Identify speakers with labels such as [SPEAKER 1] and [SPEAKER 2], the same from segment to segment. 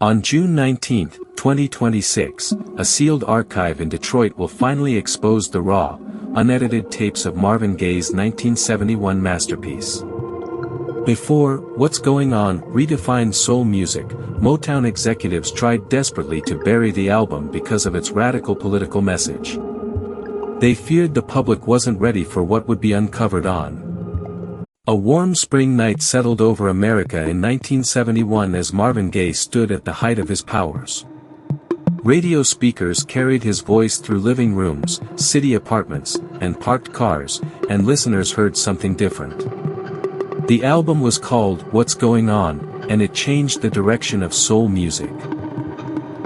[SPEAKER 1] On June 19, 2026, a sealed archive in Detroit will finally expose the raw, unedited tapes of Marvin Gaye's 1971 masterpiece. Before What's Going On redefined soul music, Motown executives tried desperately to bury the album because of its radical political message. They feared the public wasn't ready for what would be uncovered on. A warm spring night settled over America in 1971 as Marvin Gaye stood at the height of his powers. Radio speakers carried his voice through living rooms, city apartments, and parked cars, and listeners heard something different. The album was called What's Going On, and it changed the direction of soul music.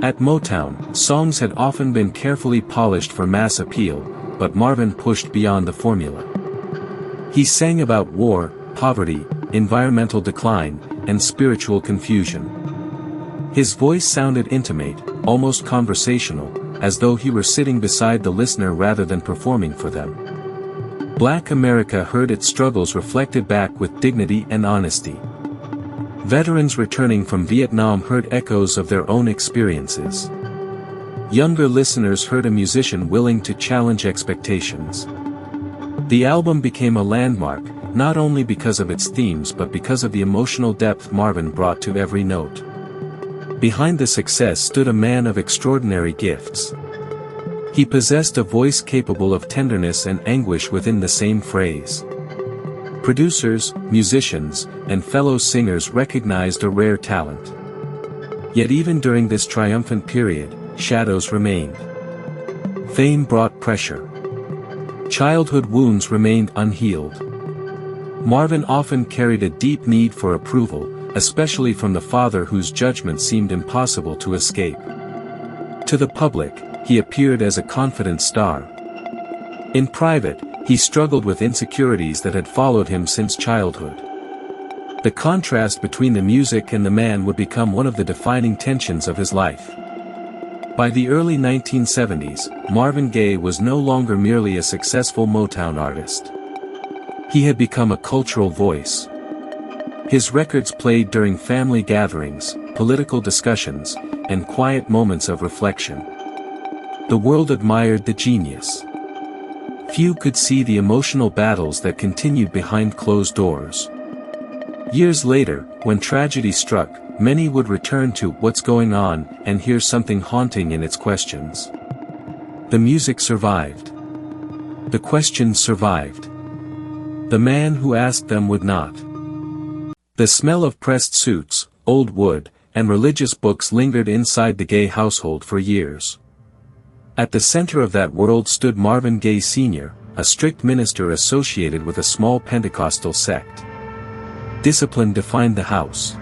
[SPEAKER 1] At Motown, songs had often been carefully polished for mass appeal, but Marvin pushed beyond the formula. He sang about war, poverty, environmental decline, and spiritual confusion. His voice sounded intimate, almost conversational, as though he were sitting beside the listener rather than performing for them. Black America heard its struggles reflected back with dignity and honesty. Veterans returning from Vietnam heard echoes of their own experiences. Younger listeners heard a musician willing to challenge expectations. The album became a landmark, not only because of its themes but because of the emotional depth Marvin brought to every note. Behind the success stood a man of extraordinary gifts. He possessed a voice capable of tenderness and anguish within the same phrase. Producers, musicians, and fellow singers recognized a rare talent. Yet even during this triumphant period, shadows remained. Fame brought pressure. Childhood wounds remained unhealed. Marvin often carried a deep need for approval, especially from the father whose judgment seemed impossible to escape. To the public, he appeared as a confident star. In private, he struggled with insecurities that had followed him since childhood. The contrast between the music and the man would become one of the defining tensions of his life. By the early 1970s, Marvin Gaye was no longer merely a successful Motown artist. He had become a cultural voice. His records played during family gatherings, political discussions, and quiet moments of reflection. The world admired the genius. Few could see the emotional battles that continued behind closed doors. Years later, when tragedy struck, many would return to What's Going On and hear something haunting in its questions. The music survived. The questions survived. The man who asked them would not. The smell of pressed suits, old wood, and religious books lingered inside the Gaye household for years. At the center of that world stood Marvin Gaye Sr., a strict minister associated with a small Pentecostal sect. Discipline defined the house.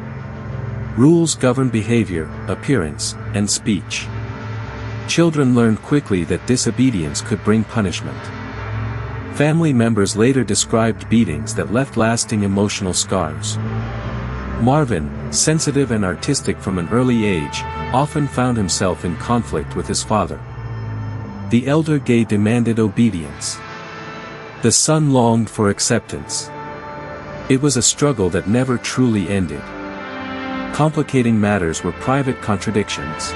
[SPEAKER 1] Rules governed behavior, appearance, and speech. Children learned quickly that disobedience could bring punishment. Family members later described beatings that left lasting emotional scars. Marvin, sensitive and artistic from an early age, often found himself in conflict with his father. The elder Gaye demanded obedience. The son longed for acceptance. It was a struggle that never truly ended. Complicating matters were private contradictions.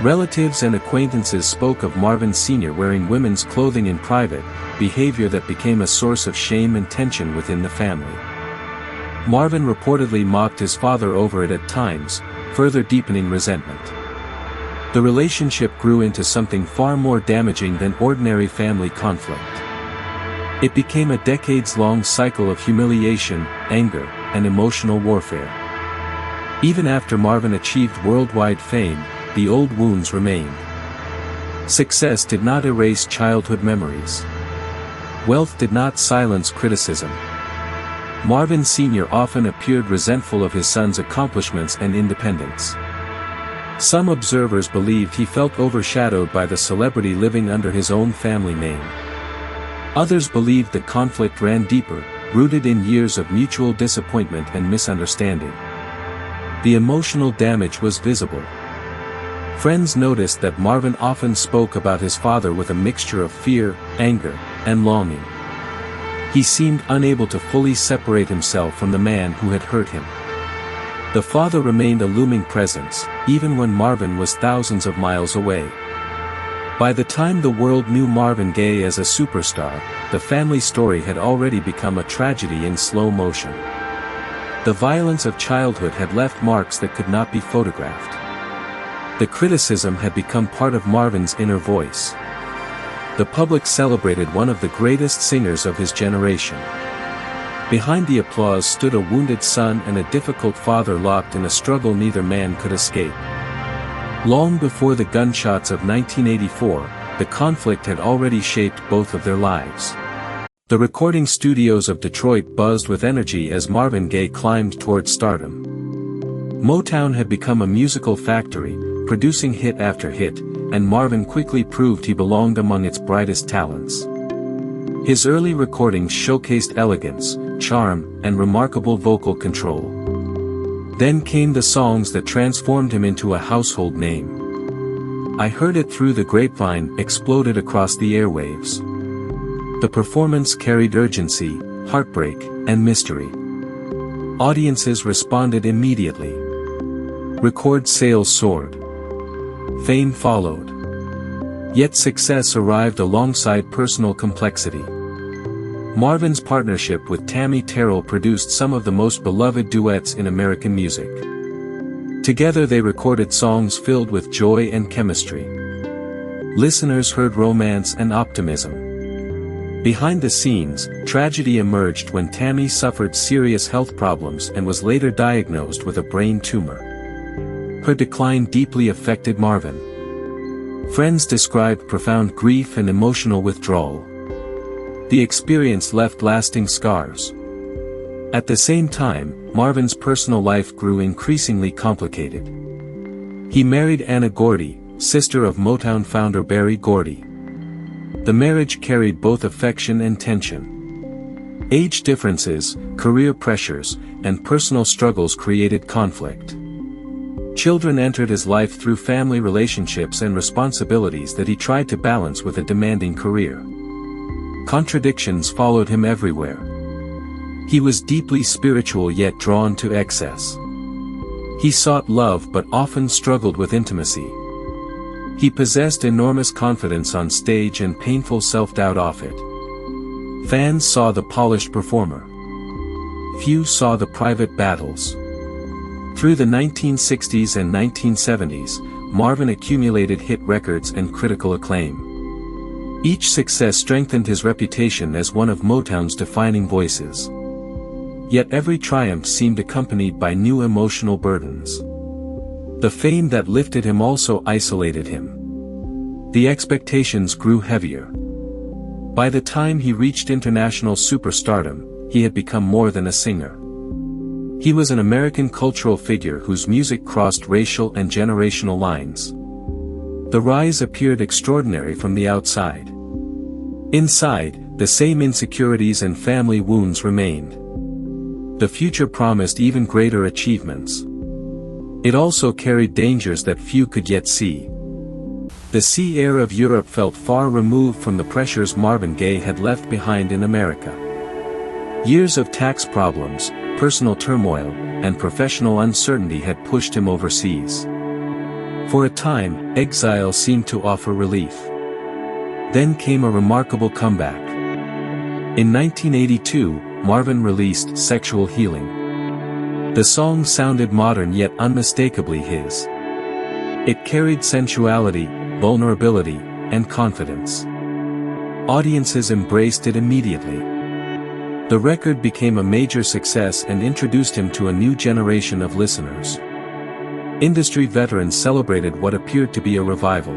[SPEAKER 1] Relatives and acquaintances spoke of Marvin Sr. wearing women's clothing in private, behavior that became a source of shame and tension within the family. Marvin reportedly mocked his father over it at times, further deepening resentment. The relationship grew into something far more damaging than ordinary family conflict. It became a decades-long cycle of humiliation, anger, and emotional warfare. Even after Marvin achieved worldwide fame, the old wounds remained. Success did not erase childhood memories. Wealth did not silence criticism. Marvin Sr. often appeared resentful of his son's accomplishments and independence. Some observers believed he felt overshadowed by the celebrity living under his own family name. Others believed the conflict ran deeper, rooted in years of mutual disappointment and misunderstanding. The emotional damage was visible. Friends noticed that Marvin often spoke about his father with a mixture of fear, anger, and longing. He seemed unable to fully separate himself from the man who had hurt him. The father remained a looming presence, even when Marvin was thousands of miles away. By the time the world knew Marvin Gaye as a superstar, the family story had already become a tragedy in slow motion. The violence of childhood had left marks that could not be photographed. The criticism had become part of Marvin's inner voice. The public celebrated one of the greatest singers of his generation. Behind the applause stood a wounded son and a difficult father locked in a struggle neither man could escape. Long before the gunshots of 1984, the conflict had already shaped both of their lives. The recording studios of Detroit buzzed with energy as Marvin Gaye climbed toward stardom. Motown had become a musical factory, producing hit after hit, and Marvin quickly proved he belonged among its brightest talents. His early recordings showcased elegance, charm, and remarkable vocal control. Then came the songs that transformed him into a household name. "I Heard It Through the Grapevine" exploded across the airwaves. The performance carried urgency, heartbreak, and mystery. Audiences responded immediately. Record sales soared. Fame followed. Yet success arrived alongside personal complexity. Marvin's partnership with Tammy Terrell produced some of the most beloved duets in American music. Together they recorded songs filled with joy and chemistry. Listeners heard romance and optimism. Behind the scenes, tragedy emerged when Tammy suffered serious health problems and was later diagnosed with a brain tumor. Her decline deeply affected Marvin. Friends described profound grief and emotional withdrawal. The experience left lasting scars. At the same time, Marvin's personal life grew increasingly complicated. He married Anna Gordy, sister of Motown founder Berry Gordy. The marriage carried both affection and tension. Age differences, career pressures, and personal struggles created conflict. Children entered his life through family relationships and responsibilities that he tried to balance with a demanding career. Contradictions followed him everywhere. He was deeply spiritual yet drawn to excess. He sought love but often struggled with intimacy. He possessed enormous confidence on stage and painful self-doubt off it. Fans saw the polished performer. Few saw the private battles. Through the 1960s and 1970s, Marvin accumulated hit records and critical acclaim. Each success strengthened his reputation as one of Motown's defining voices. Yet every triumph seemed accompanied by new emotional burdens. The fame that lifted him also isolated him. The expectations grew heavier. By the time he reached international superstardom, he had become more than a singer. He was an American cultural figure whose music crossed racial and generational lines. The rise appeared extraordinary from the outside. Inside, the same insecurities and family wounds remained. The future promised even greater achievements. It also carried dangers that few could yet see. The sea air of Europe felt far removed from the pressures Marvin Gaye had left behind in America. Years of tax problems, personal turmoil, and professional uncertainty had pushed him overseas. For a time, exile seemed to offer relief. Then came a remarkable comeback. In 1982, Marvin released Sexual Healing. The song sounded modern yet unmistakably his. It carried sensuality, vulnerability, and confidence. Audiences embraced it immediately. The record became a major success and introduced him to a new generation of listeners. Industry veterans celebrated what appeared to be a revival.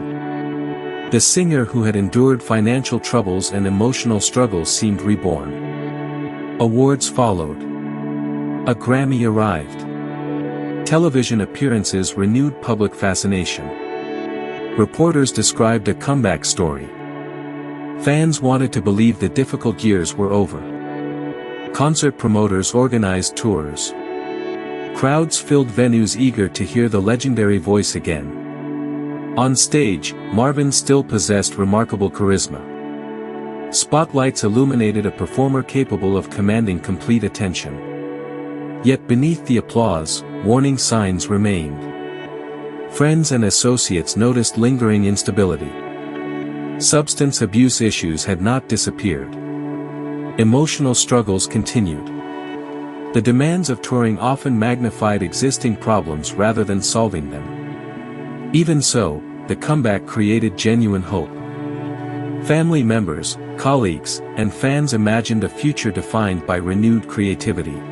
[SPEAKER 1] The singer who had endured financial troubles and emotional struggles seemed reborn. Awards followed. A Grammy arrived. Television appearances renewed public fascination. Reporters described a comeback story. Fans wanted to believe the difficult years were over. Concert promoters organized tours. Crowds filled venues eager to hear the legendary voice again. On stage, Marvin still possessed remarkable charisma. Spotlights illuminated a performer capable of commanding complete attention. Yet beneath the applause, warning signs remained. Friends and associates noticed lingering instability. Substance abuse issues had not disappeared. Emotional struggles continued. The demands of touring often magnified existing problems rather than solving them. Even so, the comeback created genuine hope. Family members, colleagues, and fans imagined a future defined by renewed creativity.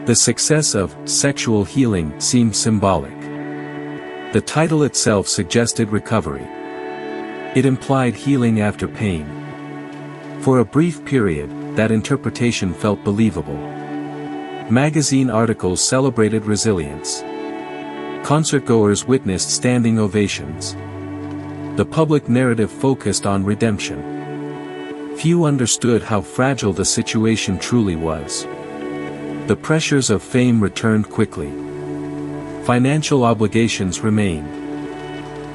[SPEAKER 1] The success of Sexual Healing seemed symbolic. The title itself suggested recovery. It implied healing after pain. For a brief period, that interpretation felt believable. Magazine articles celebrated resilience. Concertgoers witnessed standing ovations. The public narrative focused on redemption. Few understood how fragile the situation truly was. The pressures of fame returned quickly. Financial obligations remained.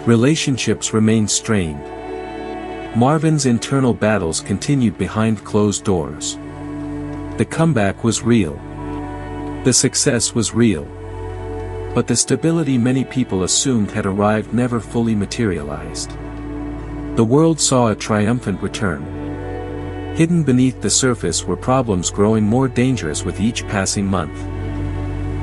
[SPEAKER 1] Relationships remained strained. Marvin's internal battles continued behind closed doors. The comeback was real. The success was real. But the stability many people assumed had arrived never fully materialized. The world saw a triumphant return. Hidden beneath the surface were problems growing more dangerous with each passing month.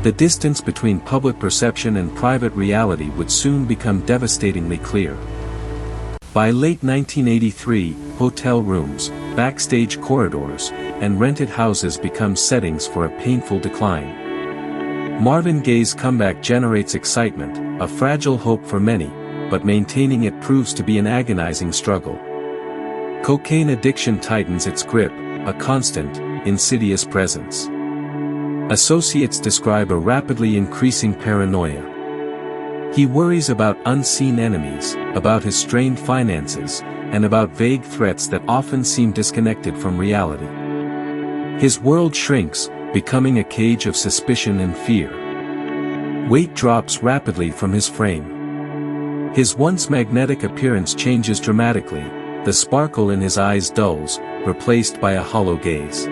[SPEAKER 1] The distance between public perception and private reality would soon become devastatingly clear. By late 1983, hotel rooms, backstage corridors, and rented houses become settings for a painful decline. Marvin Gaye's comeback generates excitement, a fragile hope for many, but maintaining it proves to be an agonizing struggle. Cocaine addiction tightens its grip, a constant, insidious presence. Associates describe a rapidly increasing paranoia. He worries about unseen enemies, about his strained finances, and about vague threats that often seem disconnected from reality. His world shrinks, becoming a cage of suspicion and fear. Weight drops rapidly from his frame. His once magnetic appearance changes dramatically, the sparkle in his eyes dulls, replaced by a hollow gaze.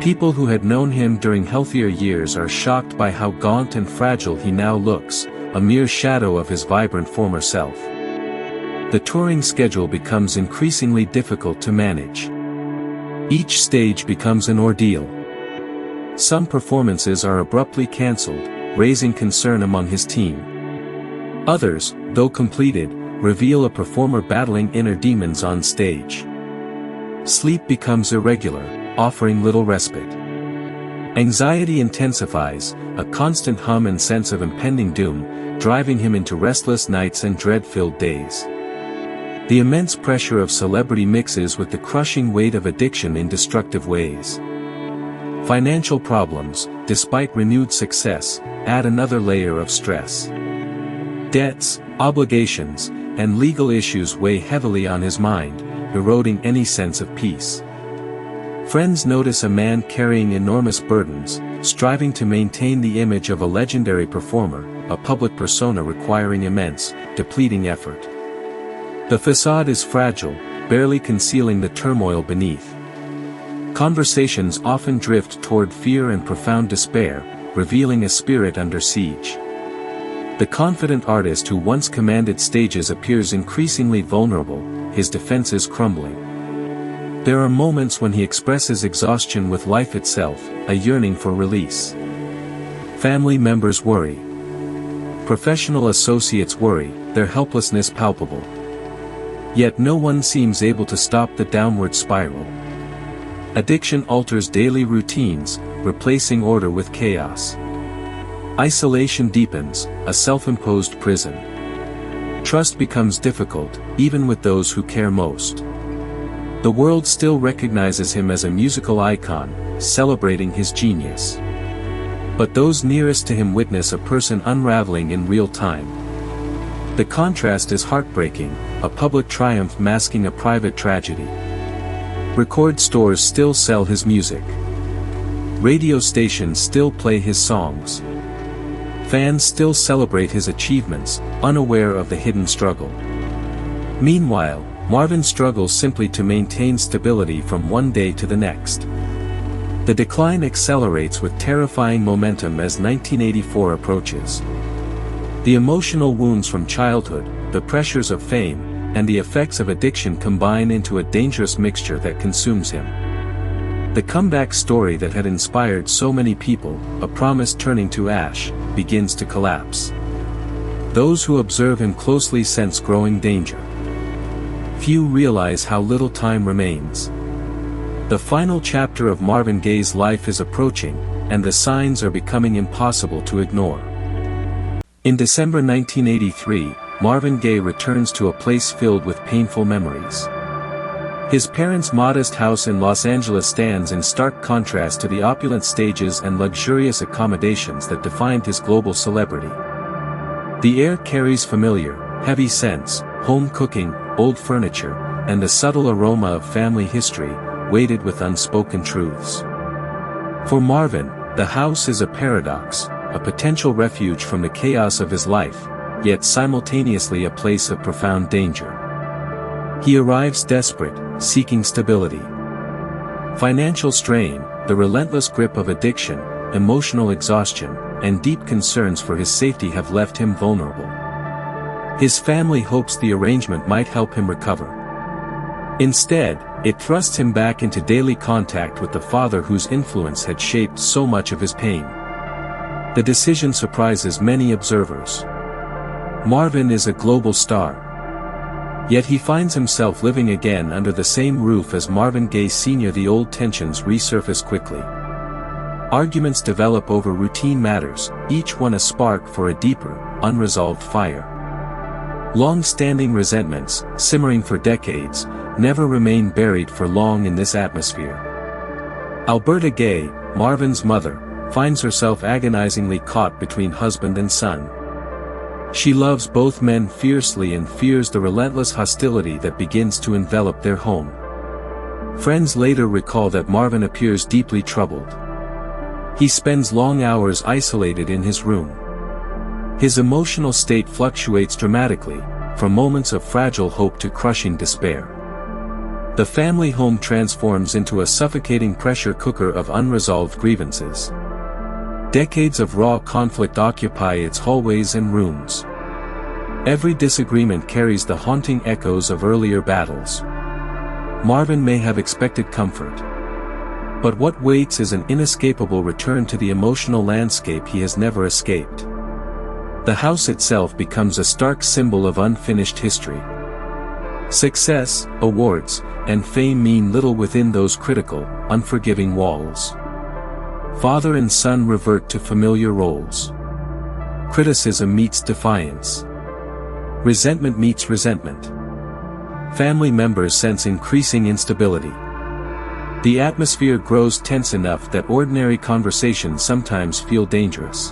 [SPEAKER 1] People who had known him during healthier years are shocked by how gaunt and fragile he now looks, a mere shadow of his vibrant former self. The touring schedule becomes increasingly difficult to manage. Each stage becomes an ordeal. Some performances are abruptly cancelled, raising concern among his team. Others, though completed, reveal a performer battling inner demons on stage. Sleep becomes irregular, offering little respite. Anxiety intensifies, a constant hum and sense of impending doom, driving him into restless nights and dread-filled days. The immense pressure of celebrity mixes with the crushing weight of addiction in destructive ways. Financial problems, despite renewed success, add another layer of stress. Debts, obligations, and legal issues weigh heavily on his mind, eroding any sense of peace. Friends notice a man carrying enormous burdens, striving to maintain the image of a legendary performer, a public persona requiring immense, depleting effort. The facade is fragile, barely concealing the turmoil beneath. Conversations often drift toward fear and profound despair, revealing a spirit under siege. The confident artist who once commanded stages appears increasingly vulnerable, his defenses crumbling. There are moments when he expresses exhaustion with life itself, a yearning for release. Family members worry. Professional associates worry, their helplessness palpable. Yet no one seems able to stop the downward spiral. Addiction alters daily routines, replacing order with chaos. Isolation deepens, a self-imposed prison. Trust becomes difficult, even with those who care most. The world still recognizes him as a musical icon, celebrating his genius. But those nearest to him witness a person unraveling in real time. The contrast is heartbreaking, a public triumph masking a private tragedy. Record stores still sell his music. Radio stations still play his songs. Fans still celebrate his achievements, unaware of the hidden struggle. Meanwhile, Marvin struggles simply to maintain stability from one day to the next. The decline accelerates with terrifying momentum as 1984 approaches. The emotional wounds from childhood, the pressures of fame, and the effects of addiction combine into a dangerous mixture that consumes him. The comeback story that had inspired so many people, a promise turning to ash, begins to collapse. Those who observe him closely sense growing danger. Few realize how little time remains. The final chapter of Marvin Gaye's life is approaching, and the signs are becoming impossible to ignore. In December 1983, Marvin Gaye returns to a place filled with painful memories. His parents' modest house in Los Angeles stands in stark contrast to the opulent stages and luxurious accommodations that defined his global celebrity. The air carries familiar, heavy scents, home cooking, old furniture, and the subtle aroma of family history, weighted with unspoken truths. For Marvin, the house is a paradox, a potential refuge from the chaos of his life, yet simultaneously a place of profound danger. He arrives desperate, seeking stability. Financial strain, the relentless grip of addiction, emotional exhaustion, and deep concerns for his safety have left him vulnerable. His family hopes the arrangement might help him recover. Instead, it thrusts him back into daily contact with the father whose influence had shaped so much of his pain. The decision surprises many observers. Marvin is a global star. Yet he finds himself living again under the same roof as Marvin Gaye Sr. The old tensions resurface quickly. Arguments develop over routine matters, each one a spark for a deeper, unresolved fire. Long-standing resentments, simmering for decades, never remain buried for long in this atmosphere. Alberta Gaye, Marvin's mother, finds herself agonizingly caught between husband and son. She loves both men fiercely and fears the relentless hostility that begins to envelop their home. Friends later recall that Marvin appears deeply troubled. He spends long hours isolated in his room. His emotional state fluctuates dramatically, from moments of fragile hope to crushing despair. The family home transforms into a suffocating pressure cooker of unresolved grievances. Decades of raw conflict occupy its hallways and rooms. Every disagreement carries the haunting echoes of earlier battles. Marvin may have expected comfort. But what waits is an inescapable return to the emotional landscape he has never escaped. The house itself becomes a stark symbol of unfinished history. Success, awards, and fame mean little within those critical, unforgiving walls. Father and son revert to familiar roles. Criticism meets defiance. Resentment meets resentment. Family members sense increasing instability. The atmosphere grows tense enough that ordinary conversations sometimes feel dangerous.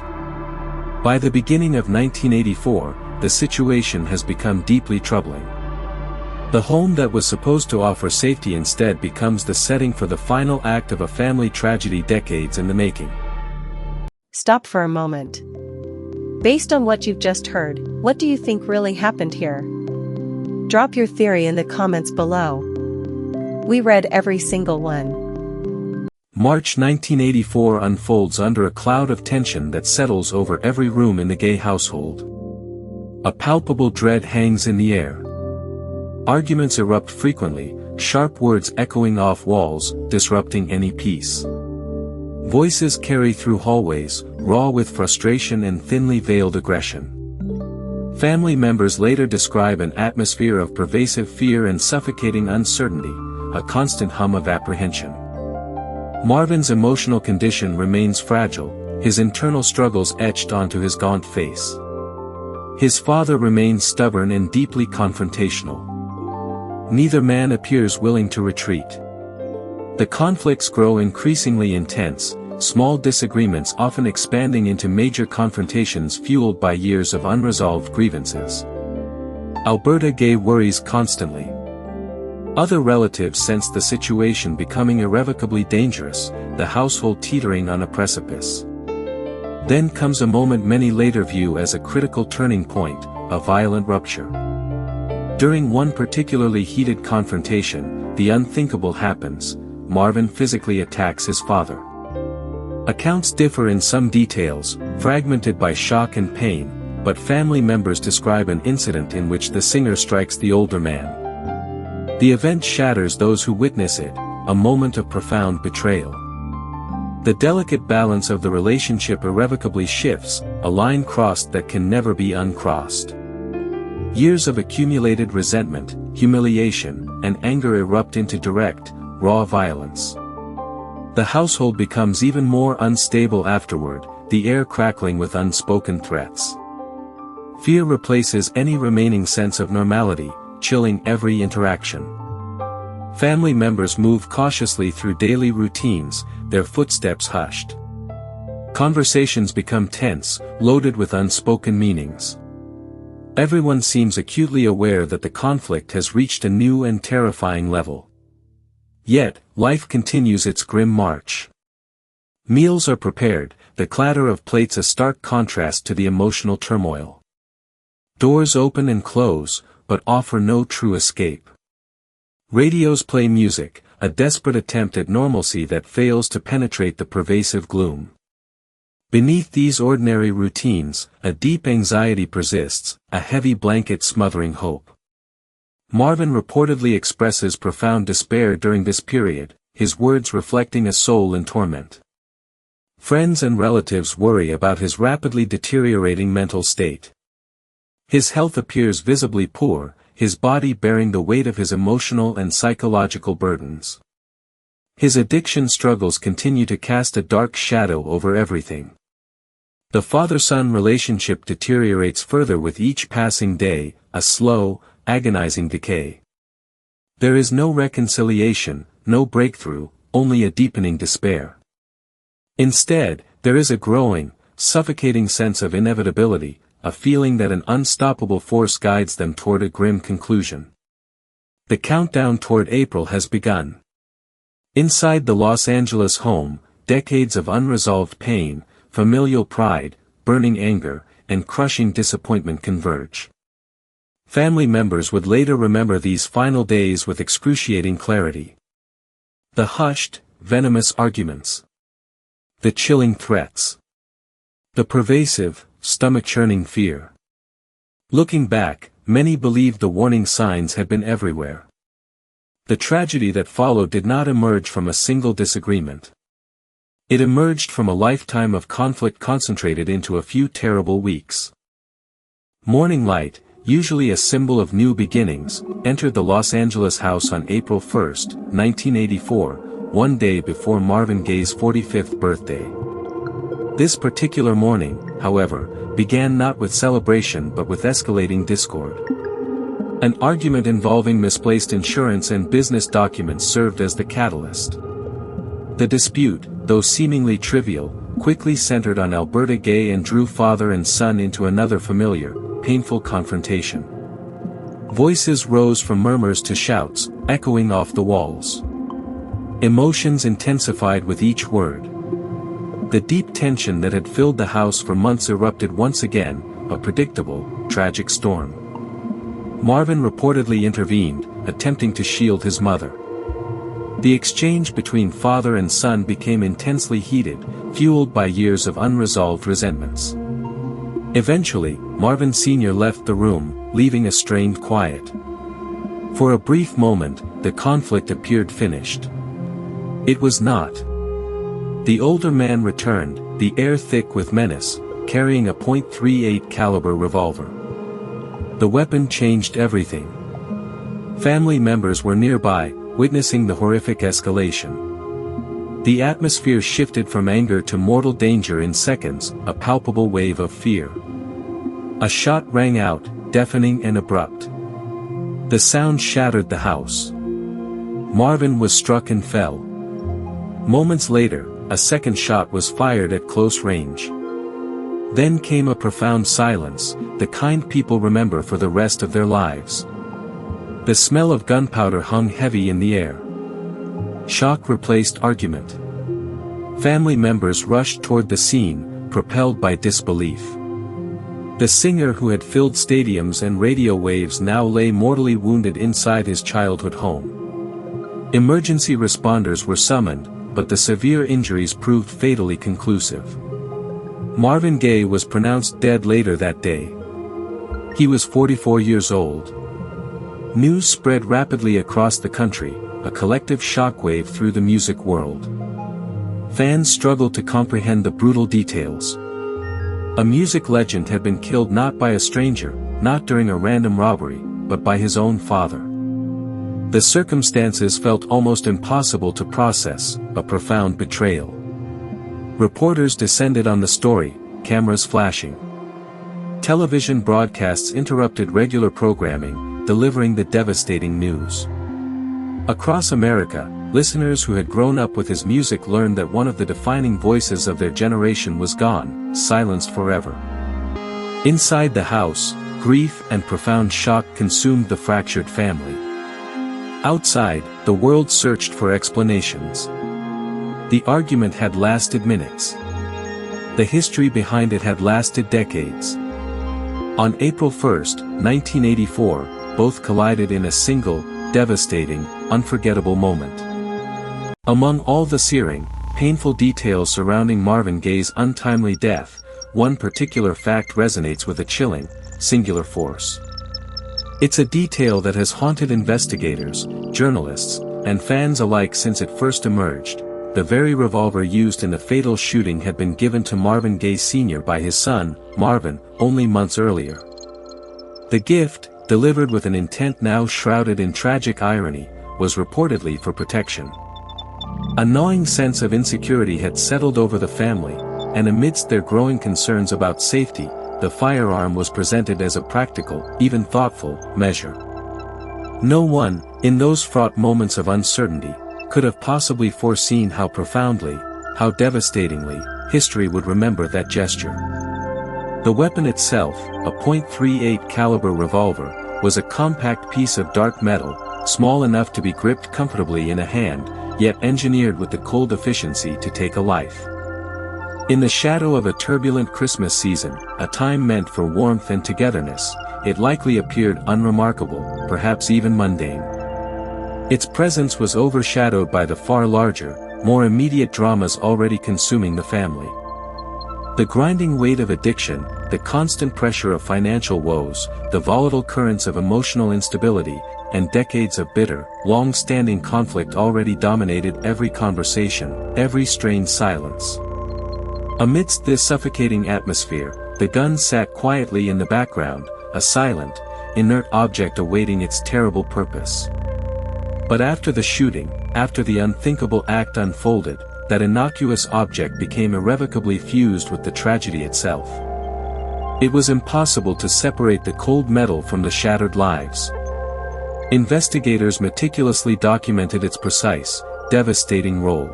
[SPEAKER 1] By the beginning of 1984, the situation has become deeply troubling. The home that was supposed to offer safety instead becomes the setting for the final act of a family tragedy decades in the making.
[SPEAKER 2] Stop for a moment. Based on what you've just heard, what do you think really happened here? Drop your theory in the comments below. We read every single one.
[SPEAKER 1] March 1984 unfolds under a cloud of tension that settles over every room in the Gaye household. A palpable dread hangs in the air. Arguments erupt frequently, sharp words echoing off walls, disrupting any peace. Voices carry through hallways, raw with frustration and thinly veiled aggression. Family members later describe an atmosphere of pervasive fear and suffocating uncertainty, a constant hum of apprehension. Marvin's emotional condition remains fragile, his internal struggles etched onto his gaunt face. His father remains stubborn and deeply confrontational. Neither man appears willing to retreat. The conflicts grow increasingly intense, small disagreements often expanding into major confrontations fueled by years of unresolved grievances. Alberta Gaye worries constantly. Other relatives sense the situation becoming irrevocably dangerous, the household teetering on a precipice. Then comes a moment many later view as a critical turning point, a violent rupture. During one particularly heated confrontation, the unthinkable happens. Marvin physically attacks his father. Accounts differ in some details, fragmented by shock and pain, but family members describe an incident in which the singer strikes the older man. The event shatters those who witness it, a moment of profound betrayal. The delicate balance of the relationship irrevocably shifts, a line crossed that can never be uncrossed. Years of accumulated resentment, humiliation, and anger erupt into direct, raw violence. The household becomes even more unstable afterward, the air crackling with unspoken threats. Fear replaces any remaining sense of normality, chilling every interaction. Family members move cautiously through daily routines, their footsteps hushed. Conversations become tense, loaded with unspoken meanings. Everyone seems acutely aware that the conflict has reached a new and terrifying level. Yet, life continues its grim march. Meals are prepared, the clatter of plates a stark contrast to the emotional turmoil. Doors open and close, but offer no true escape. Radios play music, a desperate attempt at normalcy that fails to penetrate the pervasive gloom. Beneath these ordinary routines, a deep anxiety persists, a heavy blanket smothering hope. Marvin reportedly expresses profound despair during this period, his words reflecting a soul in torment. Friends and relatives worry about his rapidly deteriorating mental state. His health appears visibly poor, his body bearing the weight of his emotional and psychological burdens. His addiction struggles continue to cast a dark shadow over everything. The father-son relationship deteriorates further with each passing day, a slow, agonizing decay. There is no reconciliation, no breakthrough, only a deepening despair. Instead, there is a growing, suffocating sense of inevitability, a feeling that an unstoppable force guides them toward a grim conclusion. The countdown toward April has begun. Inside the Los Angeles home, decades of unresolved pain, familial pride, burning anger, and crushing disappointment converge. Family members would later remember these final days with excruciating clarity. The hushed, venomous arguments. The chilling threats. The pervasive, stomach-churning fear. Looking back, many believed the warning signs had been everywhere. The tragedy that followed did not emerge from a single disagreement. It emerged from a lifetime of conflict concentrated into a few terrible weeks. Morning light, usually a symbol of new beginnings, entered the Los Angeles house on April 1, 1984, one day before Marvin Gaye's 45th birthday. This particular morning, however, began not with celebration but with escalating discord. An argument involving misplaced insurance and business documents served as the catalyst. The dispute, though seemingly trivial, quickly centered on Alberta Gaye and drew father and son into another familiar, painful confrontation. Voices rose from murmurs to shouts, echoing off the walls. Emotions intensified with each word. The deep tension that had filled the house for months erupted once again, a predictable, tragic storm. Marvin reportedly intervened, attempting to shield his mother. The exchange between father and son became intensely heated, fueled by years of unresolved resentments. Eventually, Marvin Sr. left the room, leaving a strained quiet. For a brief moment, the conflict appeared finished. It was not. The older man returned, the air thick with menace, carrying a .38 caliber revolver. The weapon changed everything. Family members were nearby, witnessing the horrific escalation. The atmosphere shifted from anger to mortal danger in seconds, a palpable wave of fear. A shot rang out, deafening and abrupt. The sound shattered the house. Marvin was struck and fell. Moments later, a second shot was fired at close range. Then came a profound silence, the kind people remember for the rest of their lives. The smell of gunpowder hung heavy in the air. Shock replaced argument. Family members rushed toward the scene, propelled by disbelief. The singer who had filled stadiums and radio waves now lay mortally wounded inside his childhood home. Emergency responders were summoned, but the severe injuries proved fatally conclusive. Marvin Gaye was pronounced dead later that day. He was 44 years old. News spread rapidly across the country, a collective shockwave through the music world. Fans struggled to comprehend the brutal details. A music legend had been killed not by a stranger, not during a random robbery, but by his own father. The circumstances felt almost impossible to process, a profound betrayal. Reporters descended on the story, cameras flashing. Television broadcasts interrupted regular programming, delivering the devastating news. Across America, listeners who had grown up with his music learned that one of the defining voices of their generation was gone, silenced forever. Inside the house, grief and profound shock consumed the fractured family. Outside, the world searched for explanations. The argument had lasted minutes. The history behind it had lasted decades. On April 1, 1984, both collided in a single, devastating, unforgettable moment. Among all the searing, painful details surrounding Marvin Gaye's untimely death, one particular fact resonates with a chilling, singular force. It's a detail that has haunted investigators, journalists, and fans alike since it first emerged. The very revolver used in the fatal shooting had been given to Marvin Gaye Sr. by his son, Marvin, only months earlier. The gift, delivered with an intent now shrouded in tragic irony, was reportedly for protection. A gnawing sense of insecurity had settled over the family, and amidst their growing concerns about safety, the firearm was presented as a practical, even thoughtful, measure. No one, in those fraught moments of uncertainty, could have possibly foreseen how profoundly, how devastatingly, history would remember that gesture. The weapon itself, a .38 caliber revolver, was a compact piece of dark metal, small enough to be gripped comfortably in a hand, yet engineered with the cold efficiency to take a life. In the shadow of a turbulent Christmas season, a time meant for warmth and togetherness, it likely appeared unremarkable, perhaps even mundane. Its presence was overshadowed by the far larger, more immediate dramas already consuming the family. The grinding weight of addiction, the constant pressure of financial woes, the volatile currents of emotional instability, and decades of bitter, long-standing conflict already dominated every conversation, every strained silence. Amidst this suffocating atmosphere, the gun sat quietly in the background, a silent, inert object awaiting its terrible purpose. But after the shooting, after the unthinkable act unfolded, that innocuous object became irrevocably fused with the tragedy itself. It was impossible to separate the cold metal from the shattered lives. Investigators meticulously documented its precise, devastating role.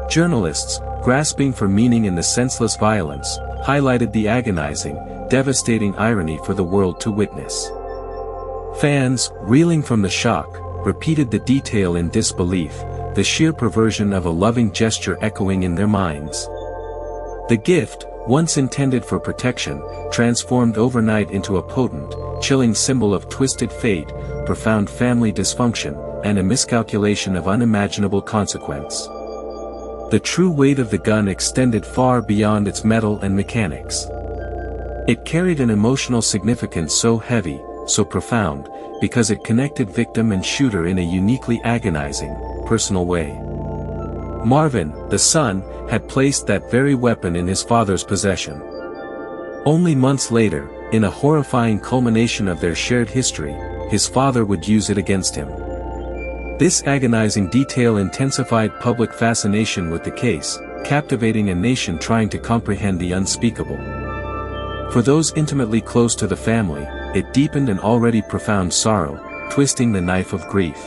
[SPEAKER 1] Journalists, grasping for meaning in the senseless violence, highlighted the agonizing, devastating irony for the world to witness. Fans, reeling from the shock, repeated the detail in disbelief, the sheer perversion of a loving gesture echoing in their minds. The gift, once intended for protection, transformed overnight into a potent, chilling symbol of twisted fate, profound family dysfunction, and a miscalculation of unimaginable consequence. The true weight of the gun extended far beyond its metal and mechanics. It carried an emotional significance so heavy, so profound, because it connected victim and shooter in a uniquely agonizing, personal way. Marvin, the son, had placed that very weapon in his father's possession. Only months later, in a horrifying culmination of their shared history, his father would use it against him. This agonizing detail intensified public fascination with the case, captivating a nation trying to comprehend the unspeakable. For those intimately close to the family, it deepened an already profound sorrow, twisting the knife of grief.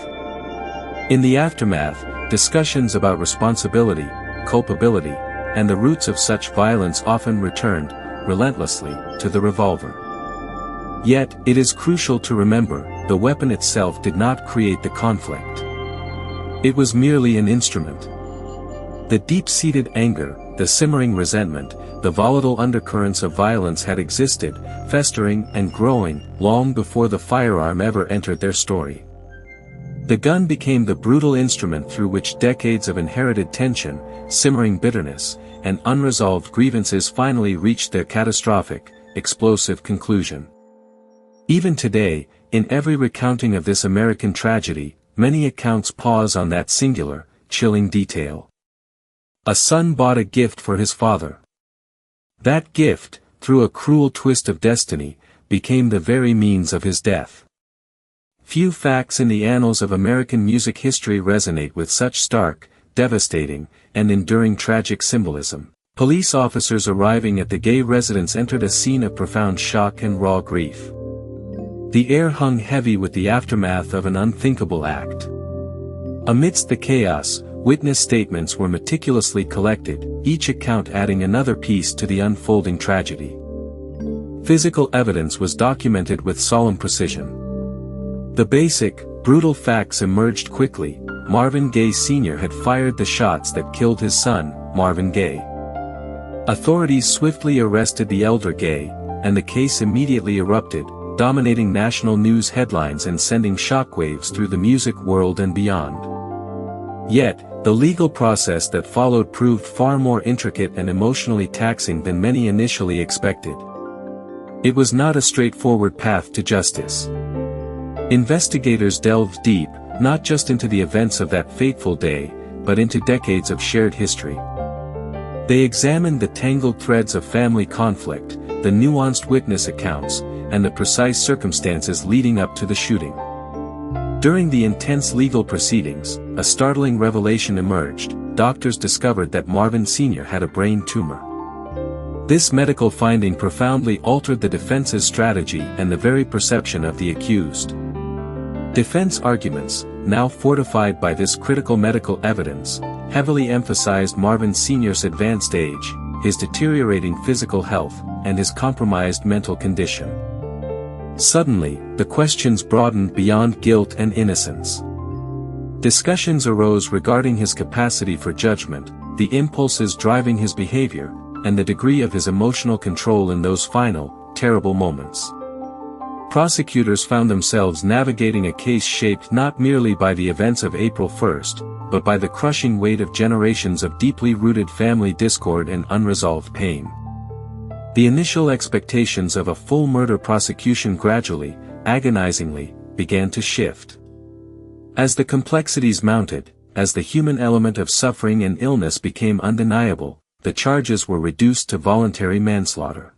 [SPEAKER 1] In the aftermath, discussions about responsibility, culpability, and the roots of such violence often returned, relentlessly, to the revolver. Yet, it is crucial to remember, the weapon itself did not create the conflict. It was merely an instrument. The deep-seated anger, the simmering resentment, the volatile undercurrents of violence had existed, festering and growing, long before the firearm ever entered their story. The gun became the brutal instrument through which decades of inherited tension, simmering bitterness, and unresolved grievances finally reached their catastrophic, explosive conclusion. Even today, in every recounting of this American tragedy, many accounts pause on that singular, chilling detail. A son bought a gift for his father. That gift, through a cruel twist of destiny, became the very means of his death. Few facts in the annals of American music history resonate with such stark, devastating, and enduring tragic symbolism. Police officers arriving at the Gaye residence entered a scene of profound shock and raw grief. The air hung heavy with the aftermath of an unthinkable act. Amidst the chaos, witness statements were meticulously collected, each account adding another piece to the unfolding tragedy. Physical evidence was documented with solemn precision. The basic, brutal facts emerged quickly. Marvin Gaye Sr. had fired the shots that killed his son, Marvin Gaye. Authorities swiftly arrested the elder Gaye, and the case immediately erupted, dominating national news headlines and sending shockwaves through the music world and beyond. Yet, the legal process that followed proved far more intricate and emotionally taxing than many initially expected. It was not a straightforward path to justice. Investigators delved deep, not just into the events of that fateful day, but into decades of shared history. They examined the tangled threads of family conflict, the nuanced witness accounts, and the precise circumstances leading up to the shooting. During the intense legal proceedings, a startling revelation emerged. Doctors discovered that Marvin Sr. had a brain tumor. This medical finding profoundly altered the defense's strategy and the very perception of the accused. Defense arguments, now fortified by this critical medical evidence, heavily emphasized Marvin Sr.'s advanced age, his deteriorating physical health, and his compromised mental condition. Suddenly, the questions broadened beyond guilt and innocence. Discussions arose regarding his capacity for judgment, the impulses driving his behavior, and the degree of his emotional control in those final, terrible moments. Prosecutors found themselves navigating a case shaped not merely by the events of April 1, but by the crushing weight of generations of deeply rooted family discord and unresolved pain. The initial expectations of a full murder prosecution gradually, agonizingly, began to shift. As the complexities mounted, as the human element of suffering and illness became undeniable, the charges were reduced to voluntary manslaughter.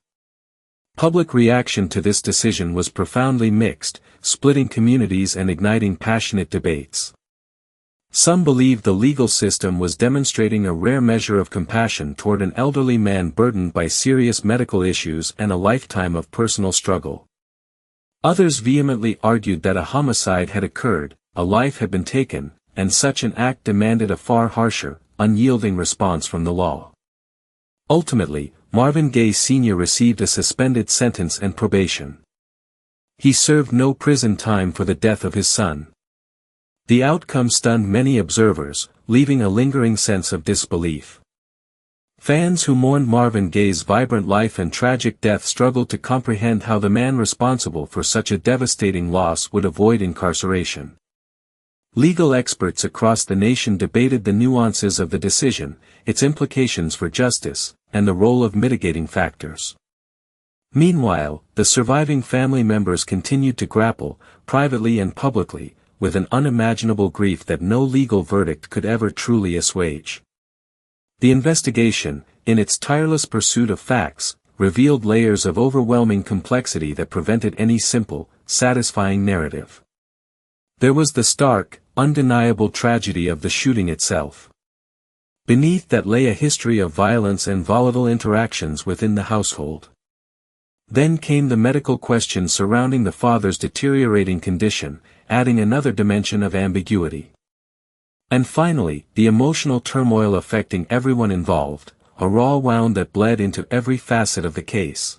[SPEAKER 1] Public reaction to this decision was profoundly mixed, splitting communities and igniting passionate debates. Some believed the legal system was demonstrating a rare measure of compassion toward an elderly man burdened by serious medical issues and a lifetime of personal struggle. Others vehemently argued that a homicide had occurred, a life had been taken, and such an act demanded a far harsher, unyielding response from the law. Ultimately, Marvin Gaye Sr. received a suspended sentence and probation. He served no prison time for the death of his son. The outcome stunned many observers, leaving a lingering sense of disbelief. Fans who mourned Marvin Gaye's vibrant life and tragic death struggled to comprehend how the man responsible for such a devastating loss would avoid incarceration. Legal experts across the nation debated the nuances of the decision, its implications for justice, and the role of mitigating factors. Meanwhile, the surviving family members continued to grapple, privately and publicly, with an unimaginable grief that no legal verdict could ever truly assuage. The investigation, in its tireless pursuit of facts, revealed layers of overwhelming complexity that prevented any simple, satisfying narrative. There was the stark, undeniable tragedy of the shooting itself. Beneath that lay a history of violence and volatile interactions within the household. Then came the medical questions surrounding the father's deteriorating condition, adding another dimension of ambiguity. And finally, the emotional turmoil affecting everyone involved, a raw wound that bled into every facet of the case.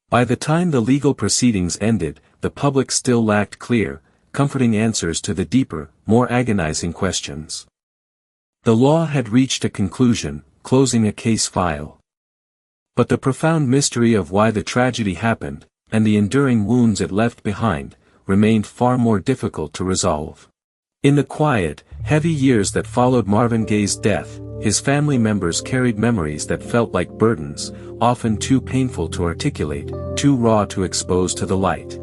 [SPEAKER 1] By the time the legal proceedings ended, the public still lacked clear, comforting answers to the deeper, more agonizing questions. The law had reached a conclusion, closing a case file. But the profound mystery of why the tragedy happened, and the enduring wounds it left behind, remained far more difficult to resolve. In the quiet, heavy years that followed Marvin Gaye's death, his family members carried memories that felt like burdens, often too painful to articulate, too raw to expose to the light.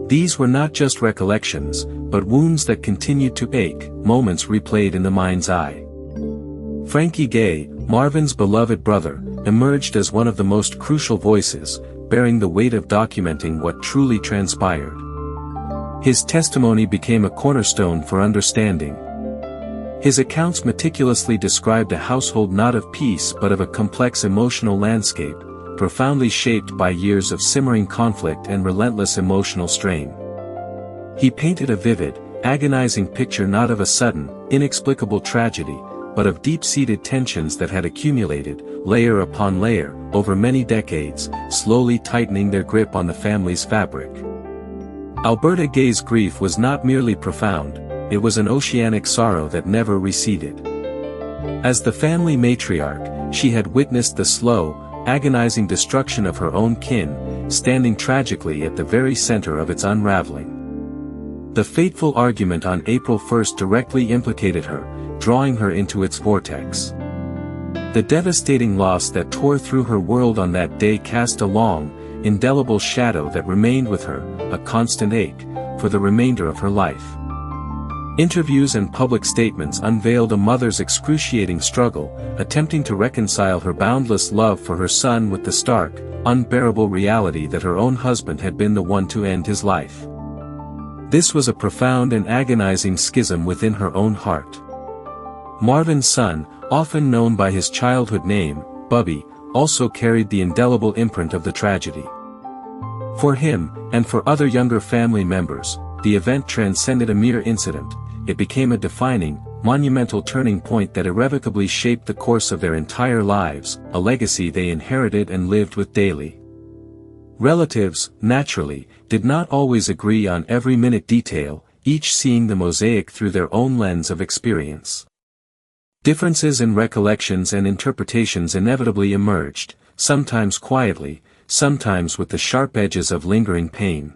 [SPEAKER 1] These were not just recollections, but wounds that continued to ache, moments replayed in the mind's eye. Frankie Gaye, Marvin's beloved brother, emerged as one of the most crucial voices, bearing the weight of documenting what truly transpired. His testimony became a cornerstone for understanding. His accounts meticulously described a household not of peace but of a complex emotional landscape, profoundly shaped by years of simmering conflict and relentless emotional strain. He painted a vivid, agonizing picture not of a sudden, inexplicable tragedy, but of deep-seated tensions that had accumulated, layer upon layer, over many decades, slowly tightening their grip on the family's fabric. Alberta Gaye's grief was not merely profound, it was an oceanic sorrow that never receded. As the family matriarch, she had witnessed the slow, agonizing destruction of her own kin, standing tragically at the very center of its unraveling. The fateful argument on April 1 directly implicated her, drawing her into its vortex. The devastating loss that tore through her world on that day cast a long, indelible shadow that remained with her, a constant ache, for the remainder of her life. Interviews and public statements unveiled a mother's excruciating struggle, attempting to reconcile her boundless love for her son with the stark, unbearable reality that her own husband had been the one to end his life. This was a profound and agonizing schism within her own heart. Marvin's son, often known by his childhood name, Bubby, also carried the indelible imprint of the tragedy. For him, and for other younger family members, the event transcended a mere incident, it became a defining, monumental turning point that irrevocably shaped the course of their entire lives, a legacy they inherited and lived with daily. Relatives, naturally, did not always agree on every minute detail, each seeing the mosaic through their own lens of experience. Differences in recollections and interpretations inevitably emerged, sometimes quietly, sometimes with the sharp edges of lingering pain.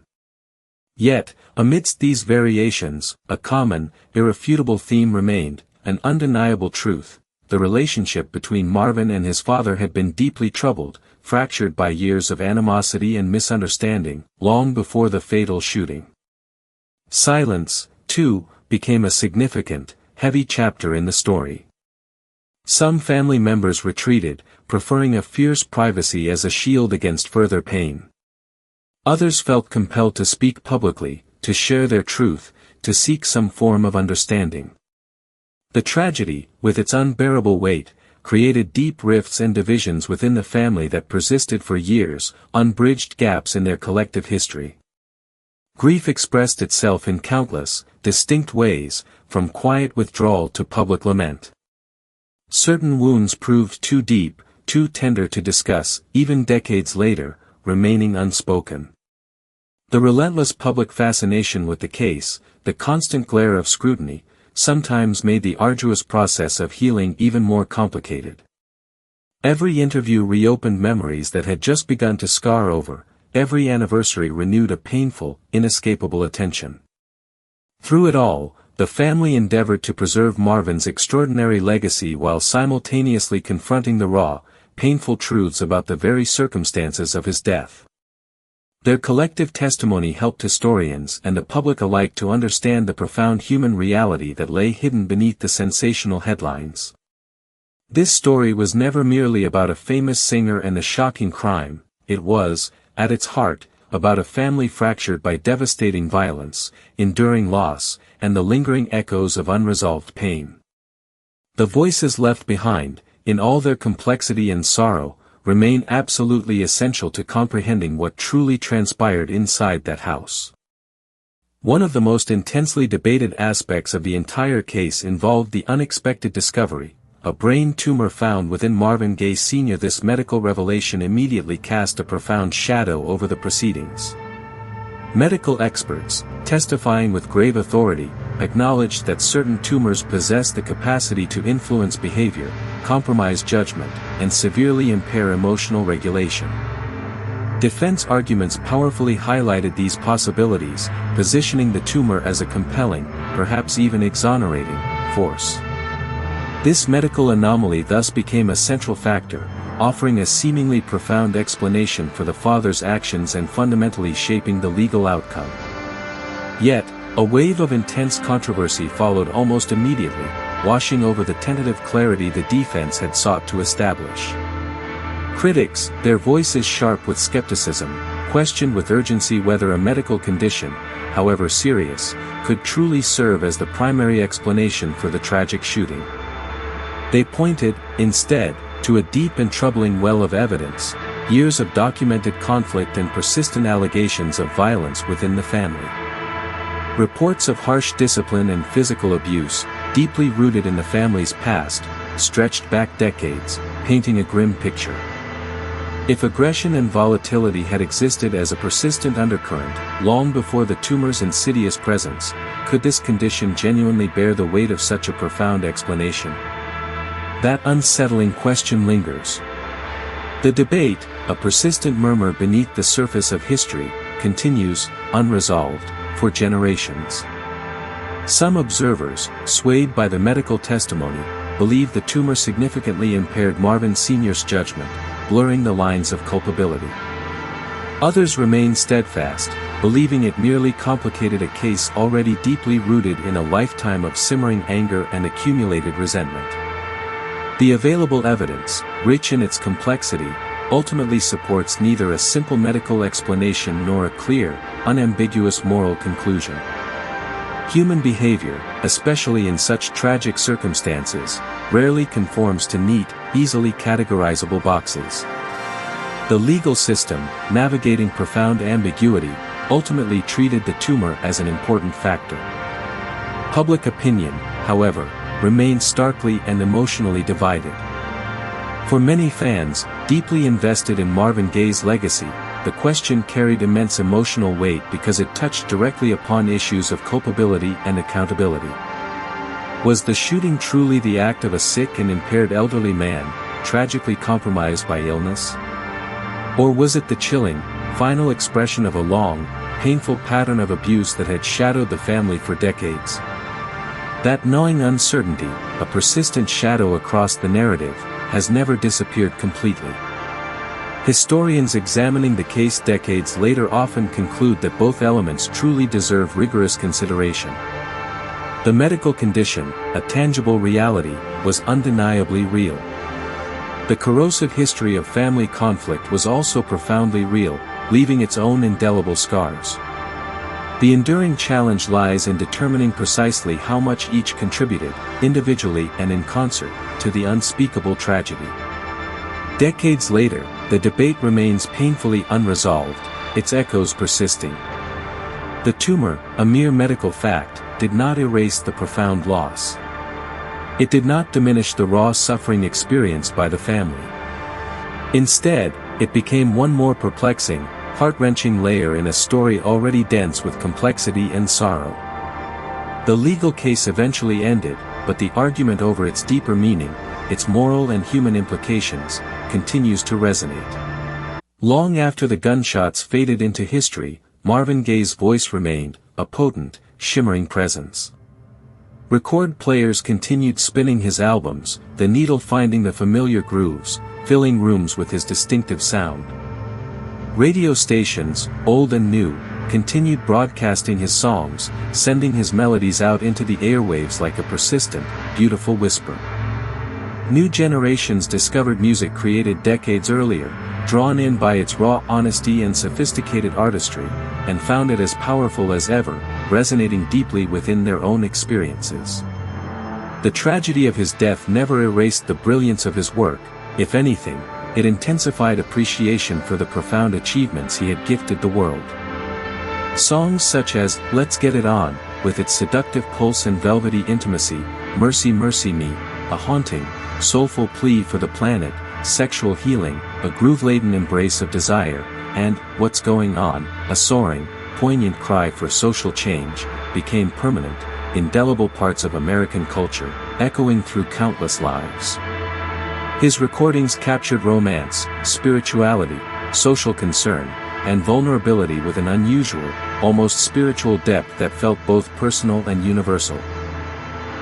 [SPEAKER 1] Yet, amidst these variations, a common, irrefutable theme remained, an undeniable truth: the relationship between Marvin and his father had been deeply troubled, fractured by years of animosity and misunderstanding, long before the fatal shooting. Silence, too, became a significant, heavy chapter in the story. Some family members retreated, preferring a fierce privacy as a shield against further pain. Others felt compelled to speak publicly, to share their truth, to seek some form of understanding. The tragedy, with its unbearable weight, created deep rifts and divisions within the family that persisted for years, unbridged gaps in their collective history. Grief expressed itself in countless, distinct ways, from quiet withdrawal to public lament. Certain wounds proved too deep, too tender to discuss, even decades later, remaining unspoken. The relentless public fascination with the case, the constant glare of scrutiny, sometimes made the arduous process of healing even more complicated. Every interview reopened memories that had just begun to scar over, every anniversary renewed a painful, inescapable attention. Through it all, the family endeavored to preserve Marvin's extraordinary legacy while simultaneously confronting the raw, painful truths about the very circumstances of his death. Their collective testimony helped historians and the public alike to understand the profound human reality that lay hidden beneath the sensational headlines. This story was never merely about a famous singer and a shocking crime, it was, at its heart, about a family fractured by devastating violence, enduring loss, and the lingering echoes of unresolved pain. The voices left behind, in all their complexity and sorrow, remain absolutely essential to comprehending what truly transpired inside that house. One of the most intensely debated aspects of the entire case involved the unexpected discovery, a brain tumor found within Marvin Gaye Sr. This medical revelation immediately cast a profound shadow over the proceedings. Medical experts, testifying with grave authority, acknowledged that certain tumors possess the capacity to influence behavior, compromise judgment, and severely impair emotional regulation. Defense arguments powerfully highlighted these possibilities, positioning the tumor as a compelling, perhaps even exonerating, force. This medical anomaly thus became a central factor, offering a seemingly profound explanation for the father's actions and fundamentally shaping the legal outcome. Yet, a wave of intense controversy followed almost immediately, washing over the tentative clarity the defense had sought to establish. Critics, their voices sharp with skepticism, questioned with urgency whether a medical condition, however serious, could truly serve as the primary explanation for the tragic shooting. They pointed, instead, to a deep and troubling well of evidence, years of documented conflict and persistent allegations of violence within the family. Reports of harsh discipline and physical abuse, deeply rooted in the family's past, stretched back decades, painting a grim picture. If aggression and volatility had existed as a persistent undercurrent, long before the tumor's insidious presence, could this condition genuinely bear the weight of such a profound explanation? That unsettling question lingers. The debate, a persistent murmur beneath the surface of history, continues, unresolved, for generations. Some observers, swayed by the medical testimony, believe the tumor significantly impaired Marvin Sr.'s judgment, blurring the lines of culpability. Others remain steadfast, believing it merely complicated a case already deeply rooted in a lifetime of simmering anger and accumulated resentment. The available evidence, rich in its complexity, ultimately supports neither a simple medical explanation nor a clear, unambiguous moral conclusion. Human behavior, especially in such tragic circumstances, rarely conforms to neat, easily categorizable boxes. The legal system, navigating profound ambiguity, ultimately treated the tumor as an important factor. Public opinion, however, remained starkly and emotionally divided. For many fans, deeply invested in Marvin Gaye's legacy, the question carried immense emotional weight because it touched directly upon issues of culpability and accountability. Was the shooting truly the act of a sick and impaired elderly man, tragically compromised by illness? Or was it the chilling, final expression of a long, painful pattern of abuse that had shadowed the family for decades? That gnawing uncertainty, a persistent shadow across the narrative, has never disappeared completely. Historians examining the case decades later often conclude that both elements truly deserve rigorous consideration. The medical condition, a tangible reality, was undeniably real. The corrosive history of family conflict was also profoundly real, leaving its own indelible scars. The enduring challenge lies in determining precisely how much each contributed, individually and in concert, to the unspeakable tragedy. Decades later, the debate remains painfully unresolved, its echoes persisting. The tumor, a mere medical fact, did not erase the profound loss. It did not diminish the raw suffering experienced by the family. Instead, it became one more perplexing, heart-wrenching layer in a story already dense with complexity and sorrow. The legal case eventually ended, but the argument over its deeper meaning, its moral and human implications, continues to resonate. Long after the gunshots faded into history, Marvin Gaye's voice remained, a potent, shimmering presence. Record players continued spinning his albums, the needle finding the familiar grooves, filling rooms with his distinctive sound. Radio stations, old and new, continued broadcasting his songs, sending his melodies out into the airwaves like a persistent, beautiful whisper. New generations discovered music created decades earlier, drawn in by its raw honesty and sophisticated artistry, and found it as powerful as ever, resonating deeply within their own experiences. The tragedy of his death never erased the brilliance of his work. If anything, it intensified appreciation for the profound achievements he had gifted the world. Songs such as "Let's Get It On," with its seductive pulse and velvety intimacy, "Mercy Mercy Me," a haunting, soulful plea for the planet, sexual healing, a groove-laden embrace of desire, and "What's Going On," a soaring, poignant cry for social change, became permanent, indelible parts of American culture, echoing through countless lives. His recordings captured romance, spirituality, social concern, and vulnerability with an unusual, almost spiritual depth that felt both personal and universal.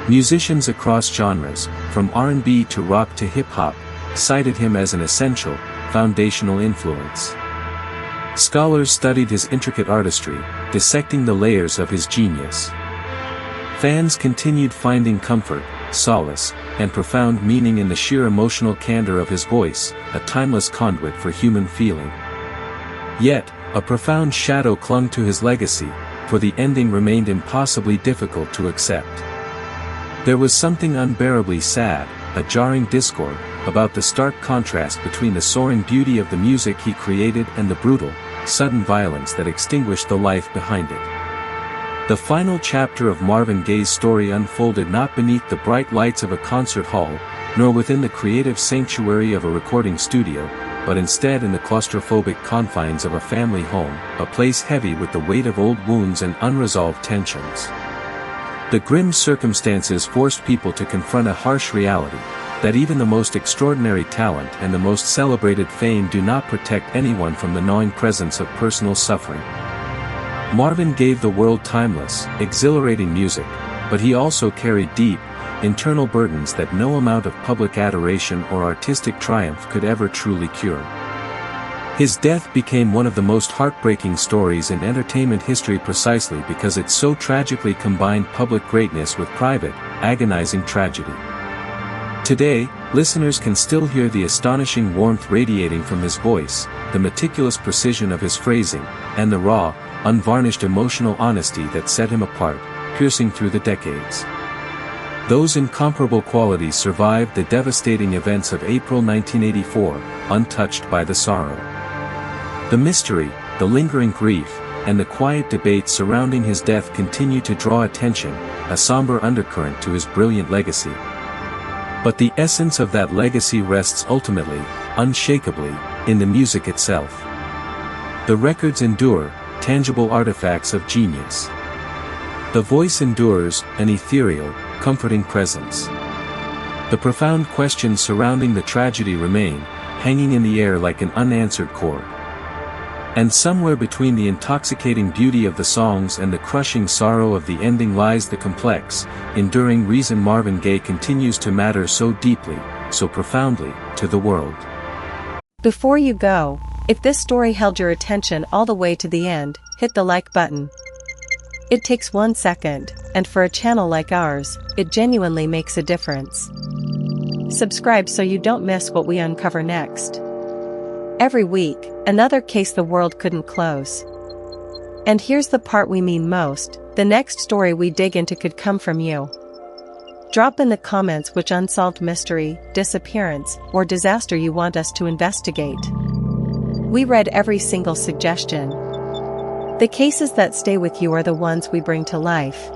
[SPEAKER 1] Musicians across genres, from R&B to rock to hip-hop, cited him as an essential, foundational influence. Scholars studied his intricate artistry, dissecting the layers of his genius. Fans continued finding comfort, solace, and profound meaning in the sheer emotional candor of his voice, a timeless conduit for human feeling. Yet, a profound shadow clung to his legacy, for the ending remained impossibly difficult to accept. There was something unbearably sad, a jarring discord, about the stark contrast between the soaring beauty of the music he created and the brutal, sudden violence that extinguished the life behind it. The final chapter of Marvin Gaye's story unfolded not beneath the bright lights of a concert hall, nor within the creative sanctuary of a recording studio, but instead in the claustrophobic confines of a family home, a place heavy with the weight of old wounds and unresolved tensions. The grim circumstances forced people to confront a harsh reality, that even the most extraordinary talent and the most celebrated fame do not protect anyone from the gnawing presence of personal suffering. Marvin gave the world timeless, exhilarating music, but he also carried deep, internal burdens that no amount of public adoration or artistic triumph could ever truly cure. His death became one of the most heartbreaking stories in entertainment history precisely because it so tragically combined public greatness with private, agonizing tragedy. Today, listeners can still hear the astonishing warmth radiating from his voice, the meticulous precision of his phrasing, and the raw, unvarnished emotional honesty that set him apart, piercing through the decades. Those incomparable qualities survived the devastating events of April 1984, untouched by the sorrow. The mystery, the lingering grief, and the quiet debate surrounding his death continue to draw attention, a somber undercurrent to his brilliant legacy. But the essence of that legacy rests ultimately, unshakably, in the music itself. The records endure, tangible artifacts of genius. The voice endures, an ethereal, comforting presence. The profound questions surrounding the tragedy remain, hanging in the air like an unanswered chord. And somewhere between the intoxicating beauty of the songs and the crushing sorrow of the ending lies the complex, enduring reason Marvin Gaye continues to matter so deeply, so profoundly, to the world.
[SPEAKER 2] Before you go, if this story held your attention all the way to the end, hit the like button. It takes 1 second, and for a channel like ours, it genuinely makes a difference. Subscribe so you don't miss what we uncover next. Every week, another case the world couldn't close. And here's the part we mean most, the next story we dig into could come from you. Drop in the comments which unsolved mystery, disappearance, or disaster you want us to investigate. We read every single suggestion. The cases that stay with you are the ones we bring to life.